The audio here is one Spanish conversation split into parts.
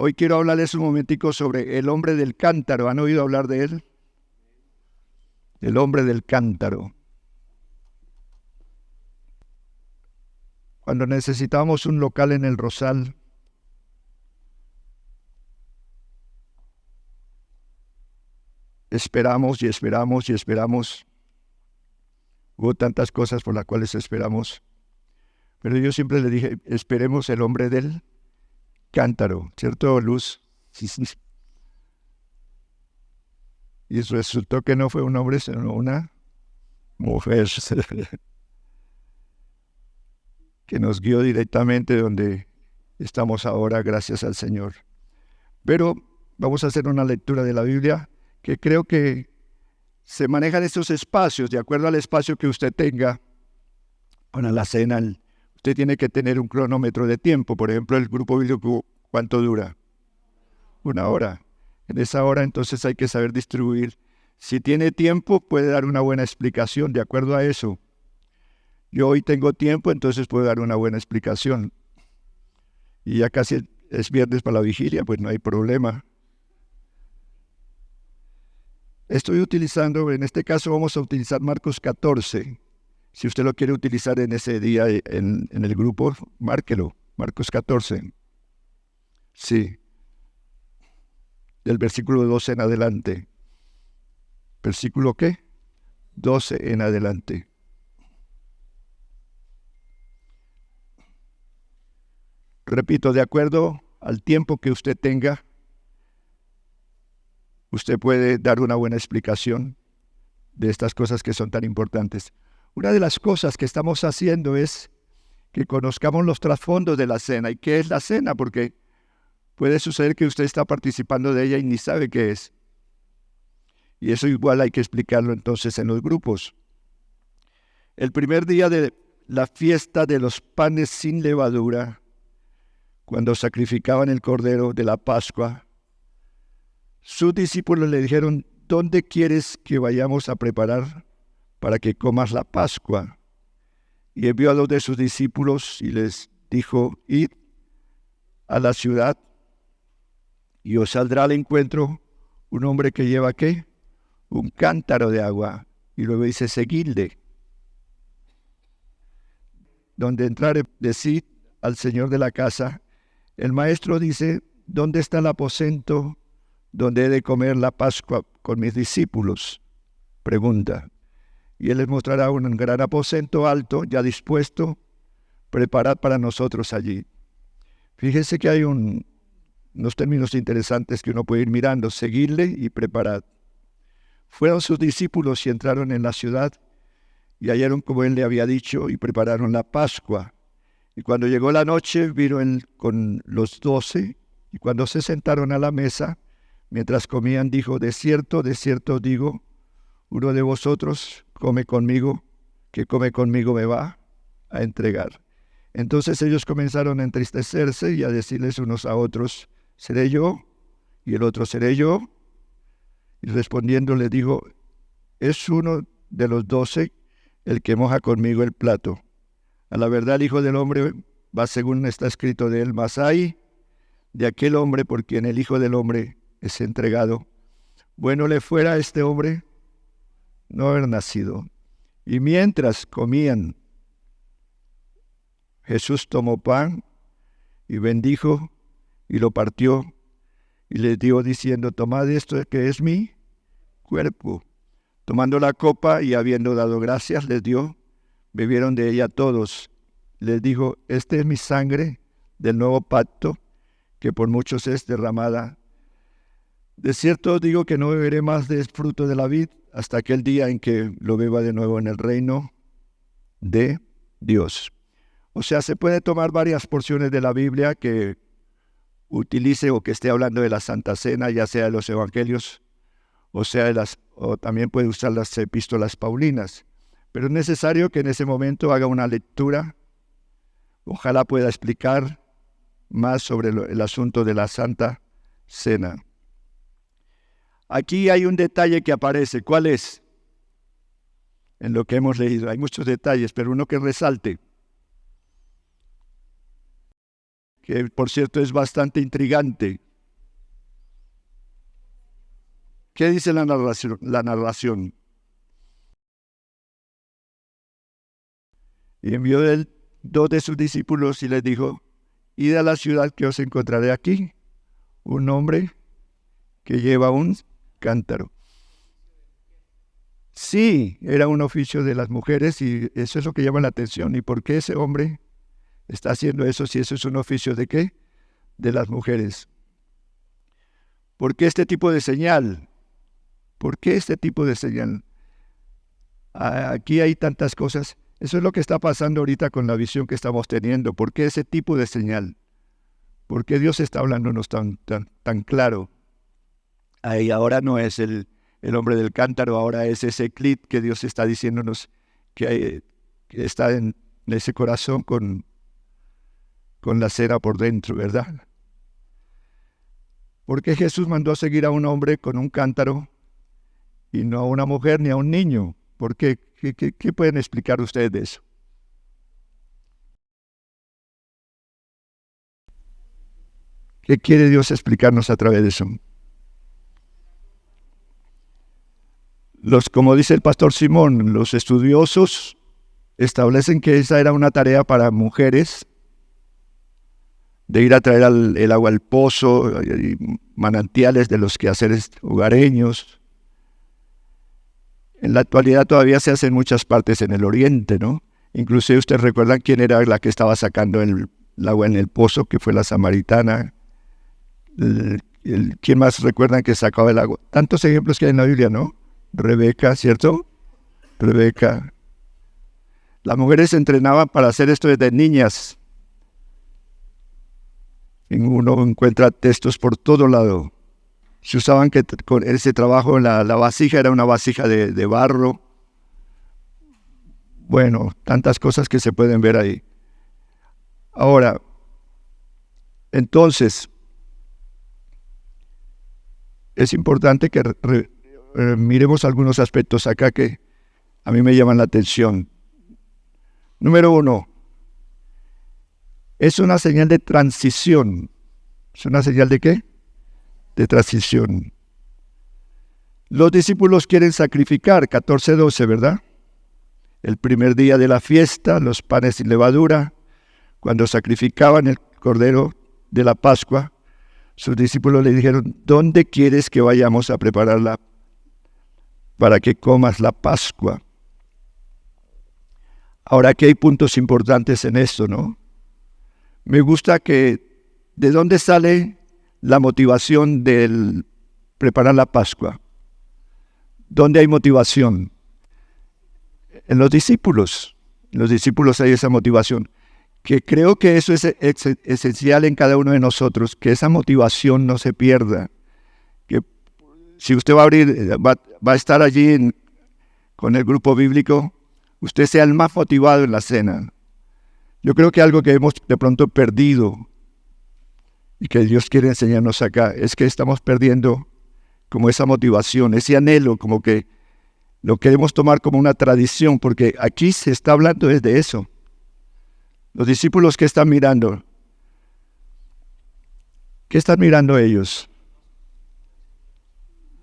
Hoy quiero hablarles un momentico sobre el hombre del cántaro. ¿Han oído hablar de él? El hombre del cántaro. Cuando necesitábamos un local en el Rosal, esperamos y esperamos y esperamos. Hubo tantas cosas por las cuales esperamos. Pero yo siempre le dije, esperemos el hombre del cántaro, ¿cierto, Luz? Y resultó que no fue un hombre, sino una mujer que nos guió directamente donde estamos ahora, gracias al Señor. Pero vamos a hacer una lectura de la Biblia que creo que se manejan estos espacios, de acuerdo al espacio que usted tenga para la cena. Usted tiene que tener un cronómetro de tiempo. Por ejemplo, el grupo bíblico, ¿cuánto dura? 1 hora. En esa hora entonces hay que saber distribuir. Si tiene tiempo, puede dar una buena explicación de acuerdo a eso. Yo hoy tengo tiempo, entonces puedo dar una buena explicación. Y ya casi es viernes para la vigilia, pues no hay problema. Estoy utilizando, en este caso vamos a utilizar Marcos 14. Si usted lo quiere utilizar en ese día en el grupo, márquelo. Marcos 14. Sí. Del versículo 12 en adelante. ¿Versículo qué? 12 en adelante. Repito, de acuerdo al tiempo que usted tenga, usted puede dar una buena explicación de estas cosas que son tan importantes. Una de las cosas que estamos haciendo es que conozcamos los trasfondos de la cena. ¿Y qué es la cena? Porque puede suceder que usted está participando de ella y ni sabe qué es. Y eso igual hay que explicarlo entonces en los grupos. El primer día de la fiesta de los panes sin levadura, cuando sacrificaban el cordero de la Pascua, sus discípulos le dijeron, ¿dónde quieres que vayamos a preparar para que comas la Pascua? Y envió a 2 de sus discípulos y les dijo, id a la ciudad y os saldrá al encuentro un hombre que lleva ¿qué? Un cántaro de agua. Y luego dice, seguidle. Donde entrare, decid al señor de la casa, el maestro dice, ¿dónde está el aposento donde he de comer la Pascua con mis discípulos? Pregunta. Y él les mostrará un gran aposento alto, ya dispuesto, preparad para nosotros allí. Fíjense que hay unos términos interesantes que uno puede ir mirando, seguirle y preparad. Fueron sus discípulos y entraron en la ciudad y hallaron como él le había dicho y prepararon la Pascua. Y cuando llegó la noche, vino él con los 12 y cuando se sentaron a la mesa, mientras comían, dijo, de cierto os digo, uno de vosotros come conmigo, que come conmigo me va a entregar. Entonces ellos comenzaron a entristecerse y a decirles unos a otros, ¿seré yo? Y el otro, ¿seré yo? Y respondiendo le dijo, es uno de los 12 el que moja conmigo el plato. A la verdad el Hijo del Hombre va según está escrito de él, mas hay de aquel hombre por quien el Hijo del Hombre es entregado. Bueno le fuera a este hombre no haber nacido. Y mientras comían, Jesús tomó pan y bendijo y lo partió y les dio diciendo, tomad esto que es mi cuerpo. Tomando la copa y habiendo dado gracias, les dio, bebieron de ella todos. Les dijo, este es mi sangre del nuevo pacto, que por muchos es derramada. De cierto os digo que no beberé más del fruto de la vid hasta aquel día en que lo beba de nuevo en el reino de Dios. O sea, se puede tomar varias porciones de la Biblia que utilice o que esté hablando de la Santa Cena, ya sea de los Evangelios, o también puede usar las epístolas paulinas. Pero es necesario que en ese momento haga una lectura. Ojalá pueda explicar más sobre el asunto de la Santa Cena. Aquí hay un detalle que aparece. ¿Cuál es? En lo que hemos leído. Hay muchos detalles, pero uno que resalte. Que por cierto es bastante intrigante. ¿Qué dice la narración? Y envió él 2 de sus discípulos y les dijo: id a la ciudad que os encontraré aquí, un hombre que lleva un cántaro. Sí, era un oficio de las mujeres y eso es lo que llama la atención. ¿Y por qué ese hombre está haciendo eso si eso es un oficio de qué? De las mujeres. ¿Por qué este tipo de señal? ¿Por qué este tipo de señal? Aquí hay tantas cosas. Eso es lo que está pasando ahorita con la visión que estamos teniendo. ¿Por qué ese tipo de señal? ¿Por qué Dios está hablándonos tan claro? Ahí ahora no es el hombre del cántaro, ahora es ese clip que Dios está diciéndonos que está en ese corazón con la cera por dentro, ¿verdad? ¿Por qué Jesús mandó a seguir a un hombre con un cántaro y no a una mujer ni a un niño? ¿Por qué? ¿Qué pueden explicar ustedes de eso? ¿Qué quiere Dios explicarnos a través de eso? Como dice el pastor Simón, los estudiosos establecen que esa era una tarea para mujeres, de ir a traer el agua al pozo, y manantiales de los quehaceres hogareños. En la actualidad todavía se hace en muchas partes en el oriente, ¿no? Inclusive ustedes recuerdan quién era la que estaba sacando el agua en el pozo, que fue la samaritana. ¿Quién más recuerdan que sacaba el agua? Tantos ejemplos que hay en la Biblia, ¿no? Rebeca, ¿cierto? Rebeca. Las mujeres se entrenaban para hacer esto desde niñas. Uno encuentra textos por todo lado. Se usaban con ese trabajo, la vasija era una vasija de barro. Bueno, tantas cosas que se pueden ver ahí. Ahora, entonces, es importante que miremos algunos aspectos acá que a mí me llaman la atención. Número 1, es una señal de transición. ¿Es una señal de qué? De transición. Los discípulos quieren sacrificar, 14:12, ¿verdad? El primer día de la fiesta, los panes sin levadura, cuando sacrificaban el cordero de la Pascua, sus discípulos le dijeron: ¿dónde quieres que vayamos a prepararla para que comas la Pascua? Ahora, aquí hay puntos importantes en esto, ¿no? Me gusta ¿de dónde sale la motivación del preparar la Pascua? ¿Dónde hay motivación? En los discípulos. En los discípulos hay esa motivación. Que creo que eso es esencial en cada uno de nosotros, que esa motivación no se pierda. Que si usted va a estar allí con el grupo bíblico, usted sea el más motivado en la cena. Yo creo que algo que hemos de pronto perdido y que Dios quiere enseñarnos acá es que estamos perdiendo como esa motivación, ese anhelo, como que lo queremos tomar como una tradición, porque aquí se está hablando de eso. Los discípulos, ¿qué están mirando? ¿Qué están mirando ellos?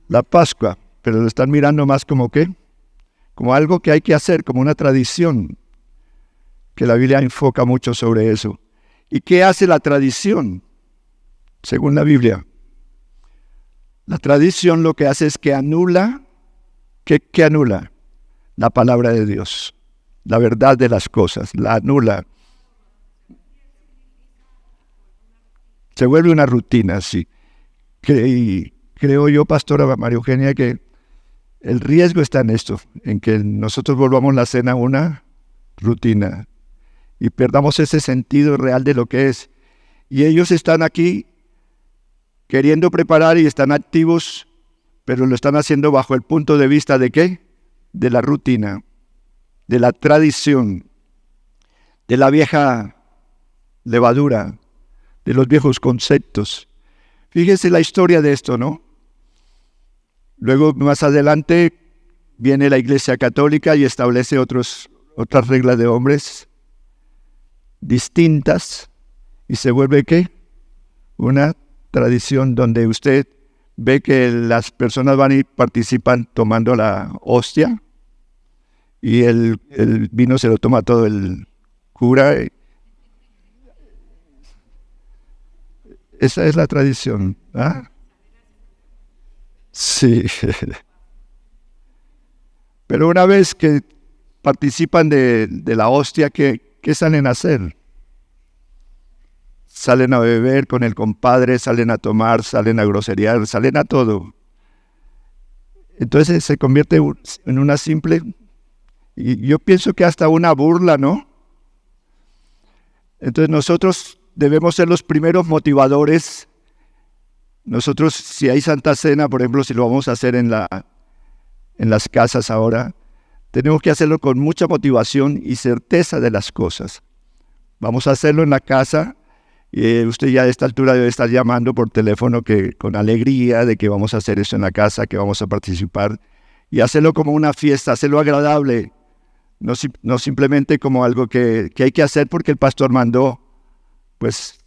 La Pascua, pero lo están mirando más como ¿qué? Como algo que hay que hacer, como una tradición, que la Biblia enfoca mucho sobre eso. ¿Y qué hace la tradición? Según la Biblia, la tradición lo que hace es que anula, ¿qué anula? La palabra de Dios, la verdad de las cosas, la anula. Se vuelve una rutina, sí. Creo yo, pastora María Eugenia, que el riesgo está en esto, en que nosotros volvamos la cena una rutina y perdamos ese sentido real de lo que es. Y ellos están aquí queriendo preparar y están activos, pero lo están haciendo bajo el punto de vista de ¿qué? De la rutina, de la tradición, de la vieja levadura, de los viejos conceptos. Fíjese la historia de esto, ¿no? Luego, más adelante, viene la Iglesia Católica y establece otras reglas de hombres distintas y se vuelve ¿qué? Una tradición donde usted ve que las personas van y participan tomando la hostia y el vino se lo toma todo el cura. Esa es la tradición. ¿Ah? Sí. Pero una vez que participan de la hostia, ¿qué salen a hacer? Salen a beber con el compadre, salen a tomar, salen a groserear, salen a todo. Entonces se convierte en una simple, y yo pienso que hasta una burla, ¿no? Entonces nosotros debemos ser los primeros motivadores. Nosotros, si hay Santa Cena, por ejemplo, si lo vamos a hacer en las casas ahora, tenemos que hacerlo con mucha motivación y certeza de las cosas. Vamos a hacerlo en la casa. Usted ya a esta altura debe estar llamando por teléfono con alegría de que vamos a hacer eso en la casa, que vamos a participar, y hacerlo como una fiesta, hacerlo agradable, no simplemente como algo que hay que hacer porque el pastor mandó. Pues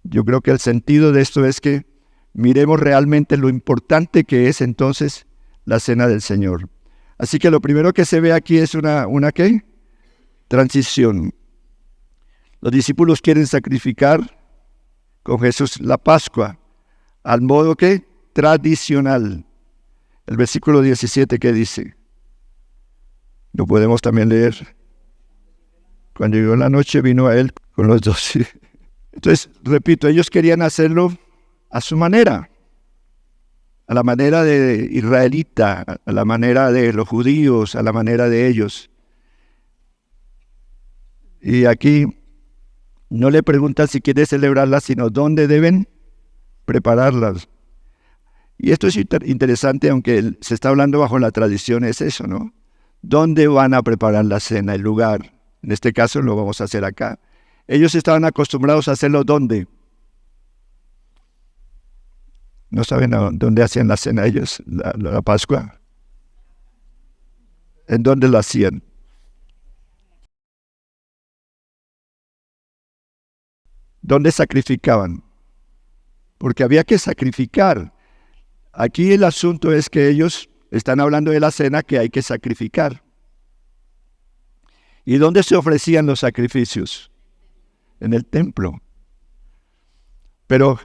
yo creo que el sentido de esto es que miremos realmente lo importante que es entonces la cena del Señor. Así que lo primero que se ve aquí es una ¿qué? Transición. Los discípulos quieren sacrificar con Jesús la Pascua, al modo que tradicional. El versículo 17, ¿qué dice? Lo podemos también leer. Cuando llegó la noche vino a él con los 12. Entonces, repito, ellos querían hacerlo a su manera, a la manera de israelita, a la manera de los judíos, a la manera de ellos. Y aquí no le preguntan si quiere celebrarlas, sino dónde deben prepararlas. Y esto es interesante, aunque se está hablando bajo la tradición, es eso, ¿no? ¿Dónde van a preparar la cena? El lugar. En este caso lo vamos a hacer acá. Ellos estaban acostumbrados a hacerlo ¿dónde? ¿No saben dónde hacían la cena ellos, la Pascua? ¿En dónde lo hacían? ¿Dónde sacrificaban? Porque había que sacrificar. Aquí el asunto es que ellos están hablando de la cena que hay que sacrificar. ¿Y dónde se ofrecían los sacrificios? En el templo. Pero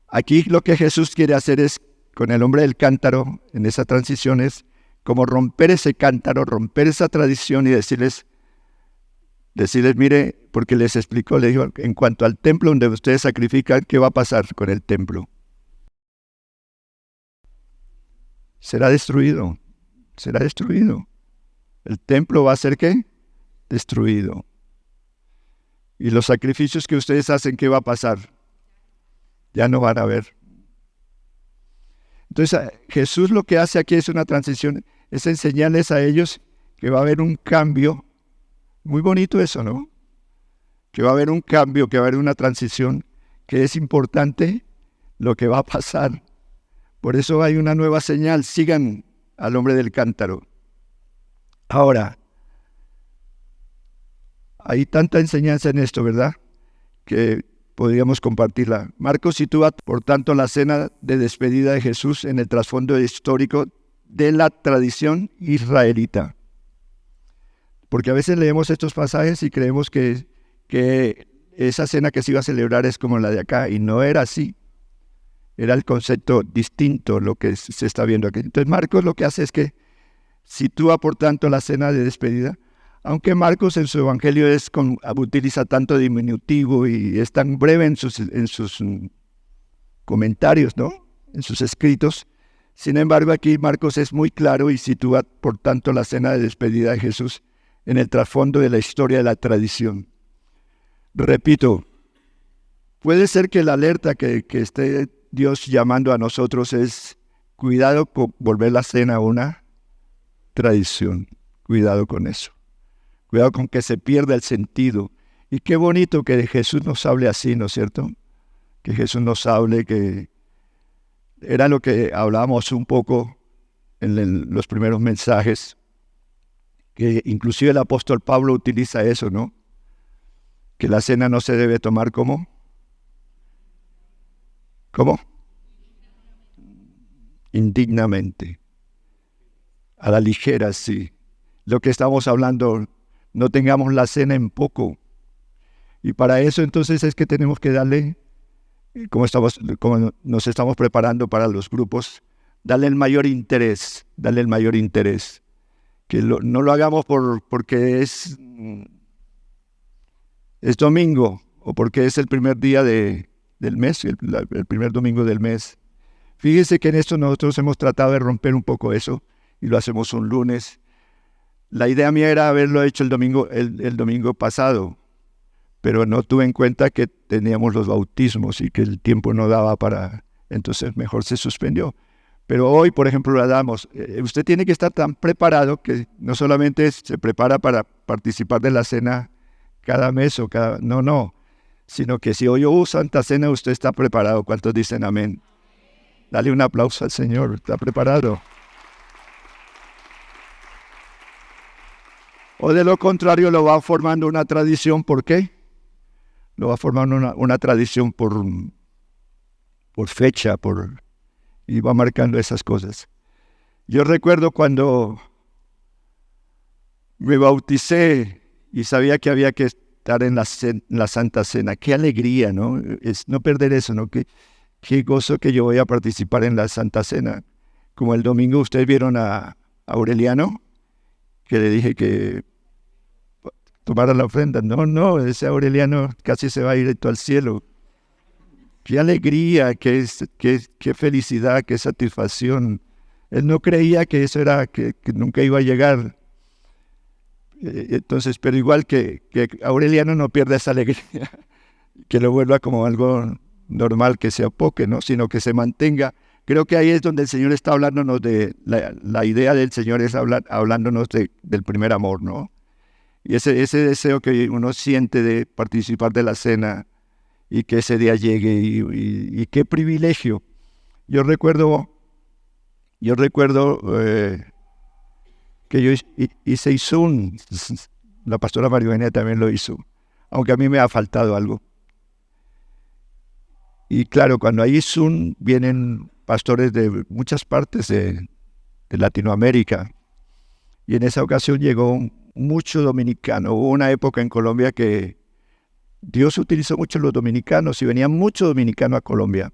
aquí lo que Jesús quiere hacer es, con el hombre del cántaro, en esa transición, es como romper ese cántaro, romper esa tradición y decirles, mire, porque les explicó, le dijo, en cuanto al templo donde ustedes sacrifican, ¿qué va a pasar con el templo? Será destruido, será destruido. El templo va a ser ¿qué? Destruido. Y los sacrificios que ustedes hacen, ¿qué va a pasar? Ya no van a ver. Entonces Jesús lo que hace aquí es una transición, es enseñarles a ellos que va a haber un cambio. Muy bonito eso, ¿no? Que va a haber un cambio, que va a haber una transición, que es importante lo que va a pasar. Por eso hay una nueva señal, sigan al hombre del cántaro. Ahora, hay tanta enseñanza en esto, ¿verdad? Que podríamos compartirla. Marcos sitúa, por tanto, la cena de despedida de Jesús en el trasfondo histórico de la tradición israelita. Porque a veces leemos estos pasajes y creemos que esa cena que se iba a celebrar es como la de acá, y no era así. Era el concepto distinto lo que se está viendo aquí. Entonces Marcos lo que hace es que sitúa, por tanto, la cena de despedida, aunque Marcos en su evangelio utiliza tanto diminutivo y es tan breve en sus comentarios, ¿no? En sus escritos. Sin embargo, aquí Marcos es muy claro y sitúa, por tanto, la cena de despedida de Jesús en el trasfondo de la historia de la tradición. Repito, puede ser que la alerta que esté Dios llamando a nosotros es cuidado con volver la cena una tradición. Cuidado con eso. Cuidado con que se pierda el sentido. Y qué bonito que Jesús nos hable así, ¿no es cierto? Que Jesús nos hable, que era lo que hablábamos un poco en los primeros mensajes, que inclusive el apóstol Pablo utiliza eso, ¿no? Que la cena no se debe tomar como indignamente, a la ligera, sí. Lo que estamos hablando, no tengamos la cena en poco. Y para eso entonces es que tenemos que darle, como nos estamos preparando para los grupos, darle el mayor interés, Que no lo hagamos porque es domingo o porque es el primer día del mes, el primer domingo del mes. Fíjese que en esto nosotros hemos tratado de romper un poco eso y lo hacemos un lunes. La idea mía era haberlo hecho el domingo pasado, pero no tuve en cuenta que teníamos los bautismos y que el tiempo no daba entonces mejor se suspendió. Pero hoy, por ejemplo, lo damos. Usted tiene que estar tan preparado que no solamente se prepara para participar de la cena cada mes no, sino que si hoy hubo Santa Cena, usted está preparado. ¿Cuántos dicen amén? Dale un aplauso al Señor, está preparado. O de lo contrario, lo va formando una tradición. ¿Por qué? Lo va formando una tradición por fecha, y va marcando esas cosas. Yo recuerdo cuando me bauticé y sabía que había que estar en la Santa Cena. Qué alegría, ¿no? Es no perder eso, ¿no? Qué gozo que yo voy a participar en la Santa Cena. Como el domingo ustedes vieron a Aureliano, que le dije que tomara la ofrenda. No, ese Aureliano casi se va a ir todo al cielo. Qué alegría, qué felicidad, qué satisfacción. Él no creía que eso era, que nunca iba a llegar. Entonces, pero igual que Aureliano no pierda esa alegría, que lo vuelva como algo normal, que se apoque, ¿no? Sino que se mantenga. Creo que ahí es donde el Señor está hablándonos de, la idea del Señor es hablándonos del primer amor, ¿no? Y ese deseo que uno siente de participar de la cena y que ese día llegue y qué privilegio. Yo recuerdo que yo hice Izún, la pastora María Eugenia también lo hizo, aunque a mí me ha faltado algo. Y claro, cuando hay Izún vienen pastores de muchas partes de Latinoamérica, y en esa ocasión llegó mucho dominicano. Hubo una época en Colombia que Dios utilizó mucho los dominicanos y venían muchos dominicanos a Colombia.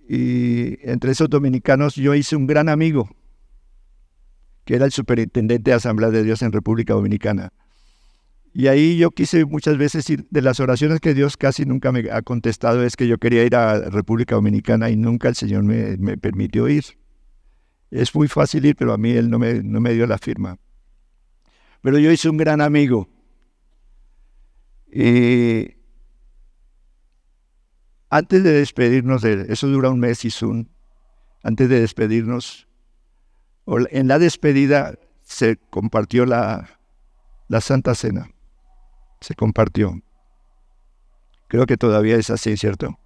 Y entre esos dominicanos yo hice un gran amigo, que era el superintendente de Asamblea de Dios en República Dominicana. Y ahí yo quise muchas veces ir, de las oraciones que Dios casi nunca me ha contestado, es que yo quería ir a República Dominicana y nunca el Señor me permitió ir. Es muy fácil ir, pero a mí Él no me dio la firma. Pero yo hice un gran amigo. Y antes de despedirnos, eso dura un mes, antes de despedirnos, en la despedida se compartió la Santa Cena. Se compartió. Creo que todavía es así, ¿cierto?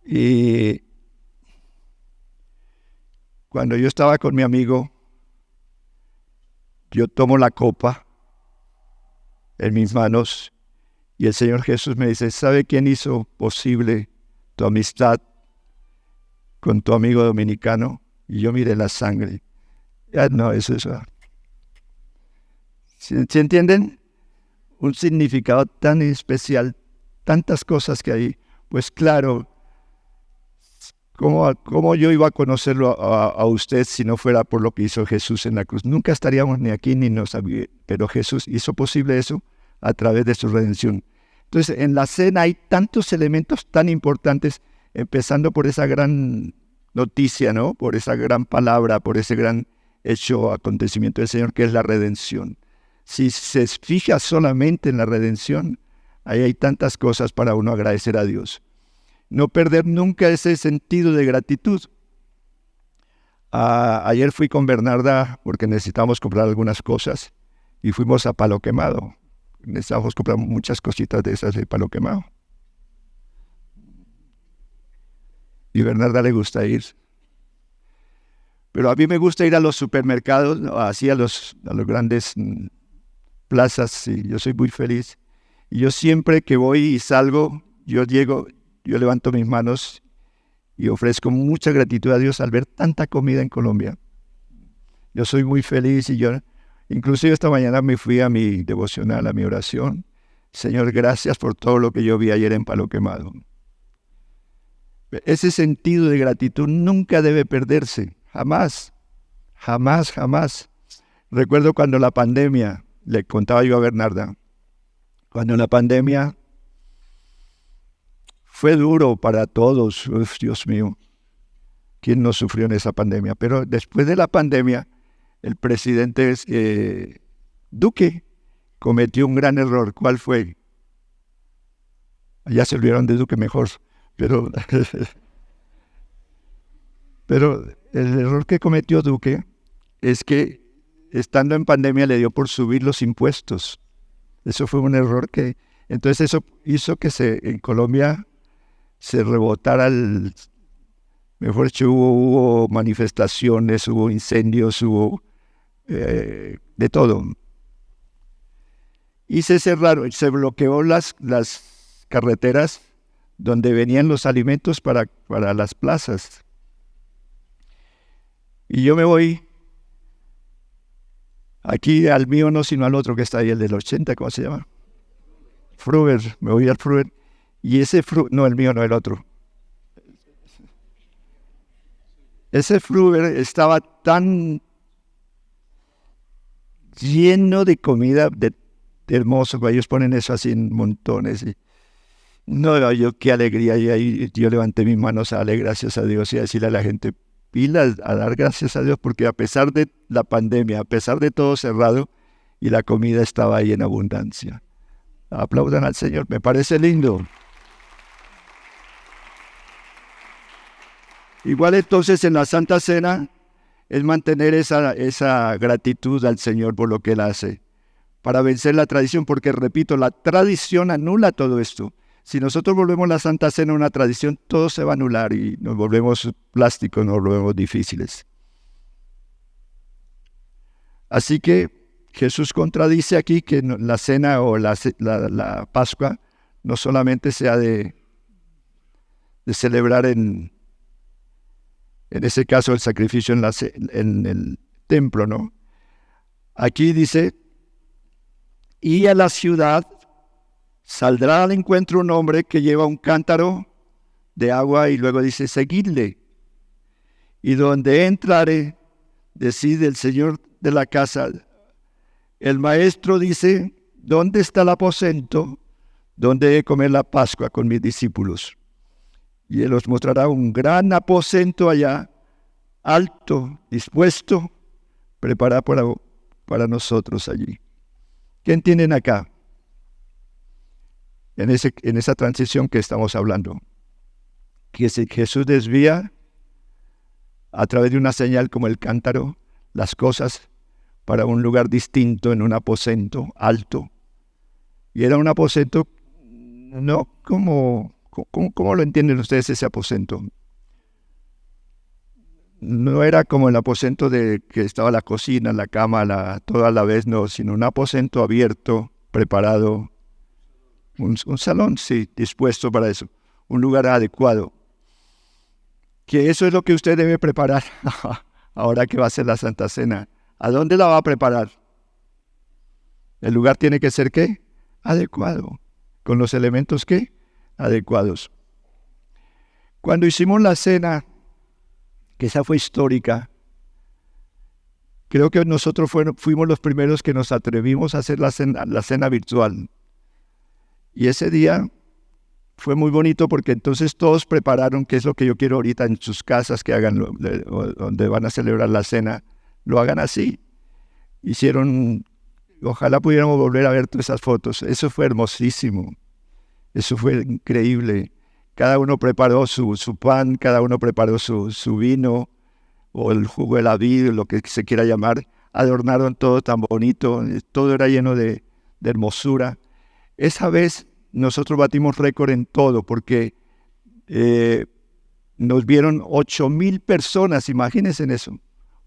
Y cuando yo estaba con mi amigo, yo tomo la copa en mis manos y el Señor Jesús me dice, ¿sabe quién hizo posible tu amistad con tu amigo dominicano? Y yo miré la sangre. Ya no, eso. ¿Sí entienden? Un significado tan especial, tantas cosas que hay. Pues claro, ¿cómo yo iba a conocerlo a usted si no fuera por lo que hizo Jesús en la cruz? Nunca estaríamos ni aquí ni nos sabía, pero Jesús hizo posible eso a través de su redención. Entonces, en la cena hay tantos elementos tan importantes, empezando por esa gran noticia, ¿no? Por esa gran palabra, por ese gran hecho, acontecimiento del Señor, que es la redención. Si se fija solamente en la redención, ahí hay tantas cosas para uno agradecer a Dios. No perder nunca ese sentido de gratitud. Ayer fui con Bernarda porque necesitamos comprar algunas cosas y fuimos a Palo Quemado. Necesitamos comprar muchas cositas de esas de Palo Quemado. Y a Bernarda le gusta ir. Pero a mí me gusta ir a los supermercados, así a los grandes plazas, y yo soy muy feliz. Y yo siempre que voy y salgo, yo llego, yo levanto mis manos y ofrezco mucha gratitud a Dios al ver tanta comida en Colombia. Yo soy muy feliz y inclusive esta mañana me fui a mi devocional, a mi oración. Señor, gracias por todo lo que yo vi ayer en Palo Quemado. Ese sentido de gratitud nunca debe perderse, jamás, jamás, jamás. Recuerdo cuando la pandemia, le contaba yo a Bernarda, cuando la pandemia fue duro para todos. Uf, Dios mío, ¿quién no sufrió en esa pandemia? Pero después de la pandemia, el presidente Duque cometió un gran error. ¿Cuál fue? Ya se olvidaron de Duque mejor, pero el error que cometió Duque es que estando en pandemia le dio por subir los impuestos. Eso fue un error entonces eso hizo que en Colombia se rebotara mejor dicho, hubo manifestaciones, hubo incendios, hubo de todo. Y se bloqueó las carreteras donde venían los alimentos para las plazas. Y yo me voy aquí al mío no, sino al otro que está ahí, el del 80, ¿cómo se llama? Fruver, me voy al Fruver. Y no, el mío no, el otro. Ese Fruver estaba tan lleno de comida, de hermoso, ellos ponen eso así en montones. No, yo qué alegría, y ahí yo levanté mis manos a darle gracias a Dios y a decirle a la gente, pilas, a dar gracias a Dios, porque a pesar de la pandemia, a pesar de todo cerrado, y la comida estaba ahí en abundancia. Aplaudan al Señor, me parece lindo. Igual entonces en la Santa Cena es mantener esa gratitud al Señor por lo que Él hace, para vencer la tradición, porque repito, la tradición anula todo esto. Si nosotros volvemos la Santa Cena una tradición, todo se va a anular y nos volvemos plásticos, nos volvemos difíciles. Así que Jesús contradice aquí que la cena o la Pascua no solamente sea de celebrar en ese caso el sacrificio en el templo, ¿no? Aquí dice, y a la ciudad saldrá al encuentro un hombre que lleva un cántaro de agua y luego dice, seguidle. Y donde entrare, decide el Señor de la casa, el maestro dice, ¿dónde está el aposento donde he de comer la Pascua con mis discípulos? Y Él os mostrará un gran aposento allá, alto, dispuesto, preparado para nosotros allí. ¿Qué entienden acá? En esa transición que estamos hablando, que Jesús desvía a través de una señal como el cántaro las cosas para un lugar distinto, en un aposento alto. Y era un aposento, no como, ¿cómo lo entienden ustedes ese aposento? No era como el aposento de que estaba la cocina, la cama, todo a la vez, no, sino un aposento abierto, preparado, un salón, sí, dispuesto para eso, un lugar adecuado. Que eso es lo que usted debe preparar ahora que va a ser la Santa Cena. ¿A dónde la va a preparar? El lugar tiene que ser, ¿qué? Adecuado. ¿Con los elementos qué? Adecuados. Cuando hicimos la cena, que esa fue histórica, creo que nosotros fuimos los primeros que nos atrevimos a hacer la cena virtual. Y ese día fue muy bonito porque entonces todos prepararon, que es lo que yo quiero ahorita en sus casas, que hagan donde van a celebrar la cena, lo hagan así. Ojalá pudiéramos volver a ver todas esas fotos. Eso fue hermosísimo. Eso fue increíble. Cada uno preparó su pan, cada uno preparó su vino, o el jugo de la vid, lo que se quiera llamar. Adornaron todo tan bonito, todo era lleno de hermosura. Esa vez nosotros batimos récord en todo, porque nos vieron 8,000 personas, imagínense en eso.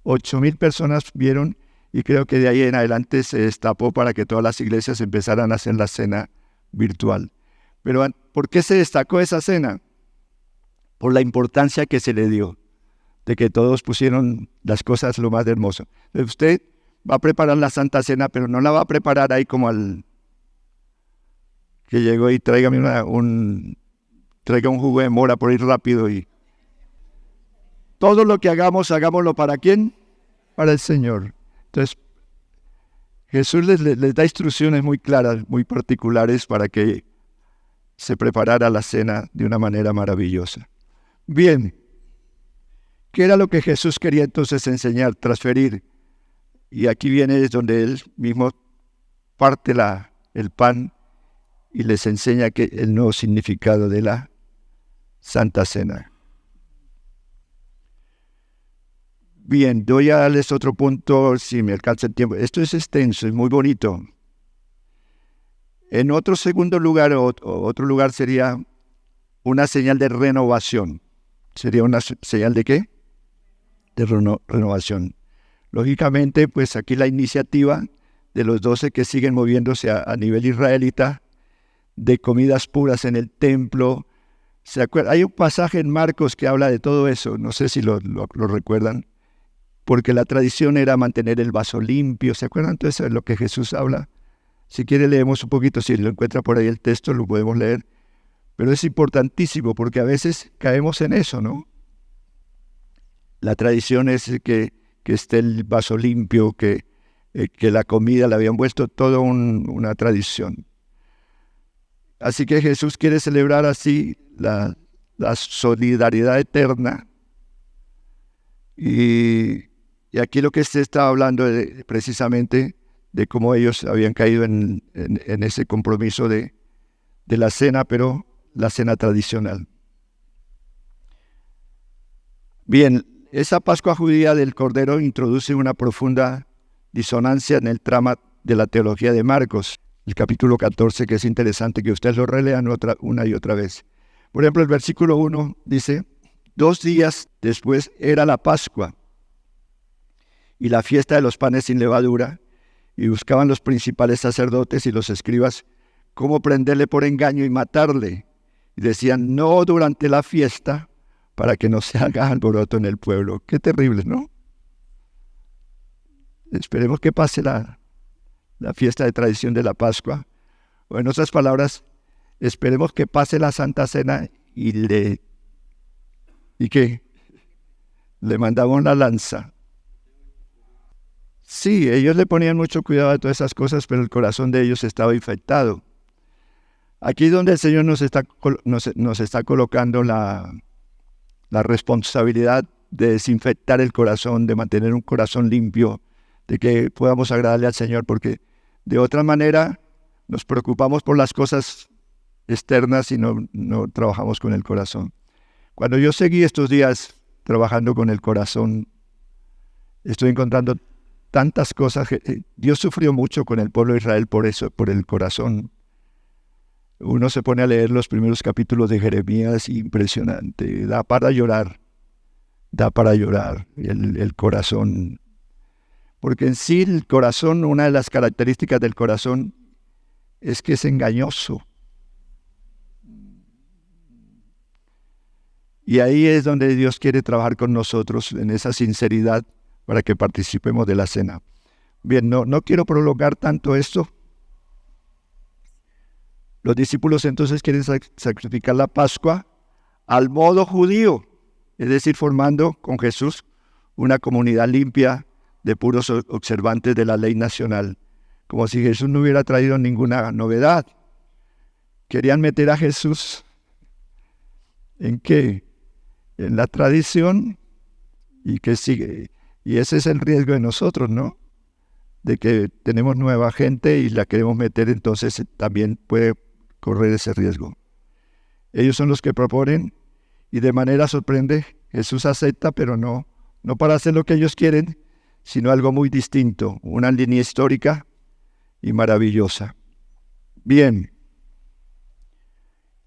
8,000 personas vieron, y creo que de ahí en adelante se destapó para que todas las iglesias empezaran a hacer la cena virtual. Pero ¿por qué se destacó esa cena? por la importancia que se le dio, de que todos pusieron las cosas lo más hermoso. Usted va a preparar la Santa Cena, pero no la va a preparar ahí como al que llegó y traiga un jugo de mora por ir rápido. Y todo lo que hagamos, hagámoslo ¿para quién? Para el Señor. Entonces, Jesús les da instrucciones muy claras, muy particulares para que se preparara la cena de una manera maravillosa. Bien, ¿qué era lo que Jesús quería entonces enseñar, transferir? Y aquí viene donde Él mismo parte el pan y les enseña el nuevo significado de la Santa Cena. Bien, voy a darles otro punto, si me alcanza el tiempo. Esto es extenso, es muy bonito. En otro segundo lugar, otro lugar sería una señal de renovación. ¿Sería una señal de qué? De renovación. Lógicamente, pues aquí la iniciativa de los 12 que siguen moviéndose a nivel israelita, de comidas puras en el templo. ¿Se acuerdan? Hay un pasaje en Marcos que habla de todo eso, no sé si lo recuerdan, porque la tradición era mantener el vaso limpio. ¿Se acuerdan? Entonces de lo que Jesús habla. Si quiere leemos un poquito, si lo encuentra por ahí el texto, lo podemos leer. Pero es importantísimo porque a veces caemos en eso, ¿no? La tradición es que esté el vaso limpio, que la comida la habían puesto toda una tradición. Así que Jesús quiere celebrar así la solidaridad eterna. Y aquí lo que se está hablando es precisamente de cómo ellos habían caído en ese compromiso de la cena, pero la cena tradicional. Bien, esa Pascua judía del Cordero introduce una profunda disonancia en el trama de la teología de Marcos, el capítulo 14, que es interesante que ustedes lo relean una y otra vez. Por ejemplo, el versículo 1 dice: 2 días después era la Pascua y la fiesta de los panes sin levadura, y buscaban los principales sacerdotes y los escribas cómo prenderle por engaño y matarle. Y decían: no durante la fiesta, para que no se haga alboroto en el pueblo. Qué terrible, ¿no? Esperemos que pase la fiesta de tradición de la Pascua. O en otras palabras, esperemos que pase la Santa Cena y que le mandamos la lanza. Sí, ellos le ponían mucho cuidado a todas esas cosas, pero el corazón de ellos estaba infectado. Aquí es donde el Señor nos está colocando la responsabilidad de desinfectar el corazón, de mantener un corazón limpio, de que podamos agradarle al Señor, porque de otra manera nos preocupamos por las cosas externas y no trabajamos con el corazón. Cuando yo seguí estos días trabajando con el corazón, estoy encontrando tantas cosas. Dios sufrió mucho con el pueblo de Israel por eso, por el corazón. Uno se pone a leer los primeros capítulos de Jeremías, impresionante, da para llorar el corazón. Porque en sí el corazón, una de las características del corazón es que es engañoso. Y ahí es donde Dios quiere trabajar con nosotros, en esa sinceridad, para que participemos de la cena. Bien, no quiero prolongar tanto esto. Los discípulos entonces quieren sacrificar la Pascua al modo judío, es decir, formando con Jesús una comunidad limpia de puros observantes de la ley nacional, como si Jesús no hubiera traído ninguna novedad. Querían meter a Jesús ¿en qué? En la tradición, y que sigue. Y ese es el riesgo de nosotros, ¿no? De que tenemos nueva gente y la queremos meter, entonces también puede correr ese riesgo. Ellos son los que proponen y de manera sorprendente Jesús acepta, pero no para hacer lo que ellos quieren, sino algo muy distinto, una línea histórica y maravillosa. Bien.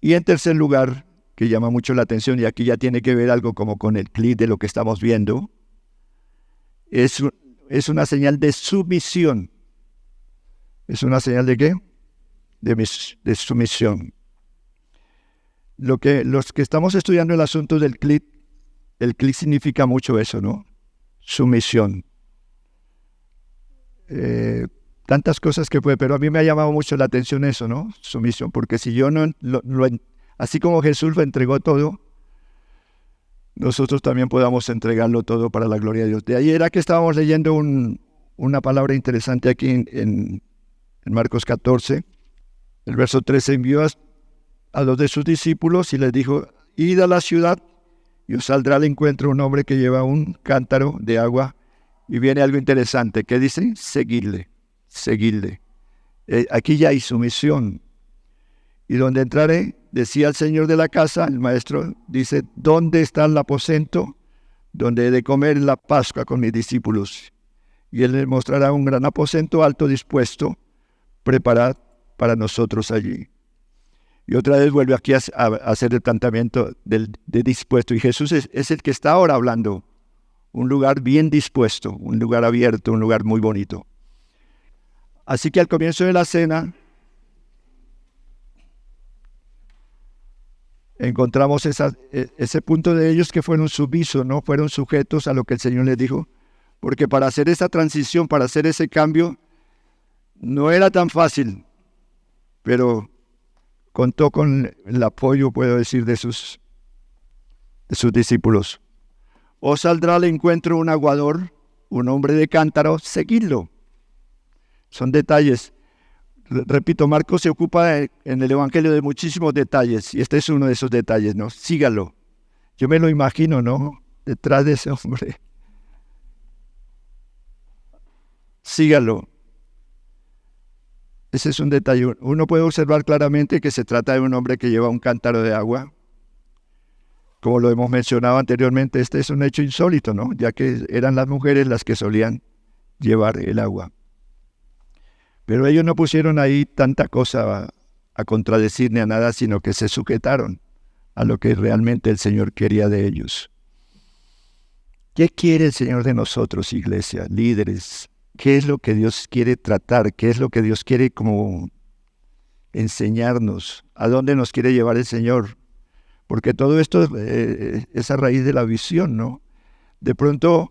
Y en tercer lugar, que llama mucho la atención, y aquí ya tiene que ver algo como con el clic de lo que estamos viendo, es una señal de sumisión. ¿Es una señal de qué? De sumisión. Los que estamos estudiando el asunto del CLIT, el CLIT significa mucho eso, ¿no? Sumisión. Tantas cosas que puede, pero a mí me ha llamado mucho la atención eso, ¿no? Sumisión, porque si yo no, así como Jesús lo entregó todo, nosotros también podamos entregarlo todo para la gloria de Dios. De ahí era que estábamos leyendo una palabra interesante aquí en Marcos 14, el verso 13, envió a dos de sus discípulos y les dijo, id a la ciudad y os saldrá al encuentro un hombre que lleva un cántaro de agua. Y viene algo interesante, ¿qué dice? Seguidle. Aquí ya hay sumisión. Y donde entraré, decía el señor de la casa, el maestro, dice, ¿dónde está el aposento donde he de comer la Pascua con mis discípulos? Y él les mostrará un gran aposento alto dispuesto, preparad para nosotros allí. Y otra vez vuelve aquí a hacer el planteamiento de dispuesto. Y Jesús es el que está ahora hablando. Un lugar bien dispuesto, un lugar abierto, un lugar muy bonito. Así que al comienzo de la cena encontramos ese punto de ellos que fueron sumisos, no fueron sujetos a lo que el Señor les dijo. Porque para hacer esa transición, para hacer ese cambio, no era tan fácil, pero contó con el apoyo, puedo decir, de sus discípulos. Os saldrá al encuentro un aguador, un hombre de cántaro, seguidlo. Son detalles. Repito, Marcos se ocupa en el Evangelio de muchísimos detalles, y este es uno de esos detalles, ¿no? Sígalo. Yo me lo imagino, ¿no? Detrás de ese hombre. Sígalo. Ese es un detalle. Uno puede observar claramente que se trata de un hombre que lleva un cántaro de agua. Como lo hemos mencionado anteriormente, este es un hecho insólito, ¿no? Ya que eran las mujeres las que solían llevar el agua. Pero ellos no pusieron ahí tanta cosa a contradecir ni a nada, sino que se sujetaron a lo que realmente el Señor quería de ellos. ¿Qué quiere el Señor de nosotros, iglesia, líderes? ¿Qué es lo que Dios quiere tratar? ¿Qué es lo que Dios quiere como enseñarnos? ¿A dónde nos quiere llevar el Señor? Porque todo esto es a raíz de la visión, ¿no? De pronto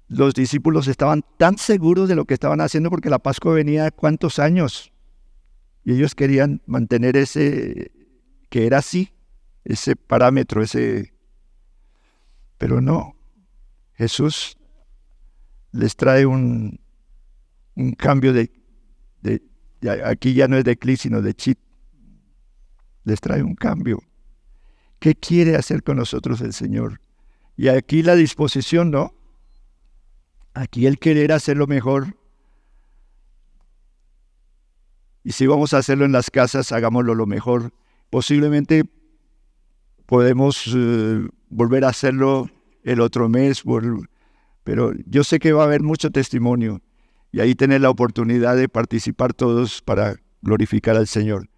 los discípulos estaban tan seguros de lo que estaban haciendo porque la Pascua venía ¿cuántos años? Y ellos querían mantener ese, que era así, ese parámetro, pero no. Jesús les trae un cambio aquí ya no es de clic, sino de chip. Les trae un cambio. ¿Qué quiere hacer con nosotros el Señor? Y aquí la disposición, ¿no? Aquí el querer hacerlo mejor. Y si vamos a hacerlo en las casas, hagámoslo lo mejor. Posiblemente podemos volver a hacerlo el otro mes, pero yo sé que va a haber mucho testimonio y ahí tener la oportunidad de participar todos para glorificar al Señor.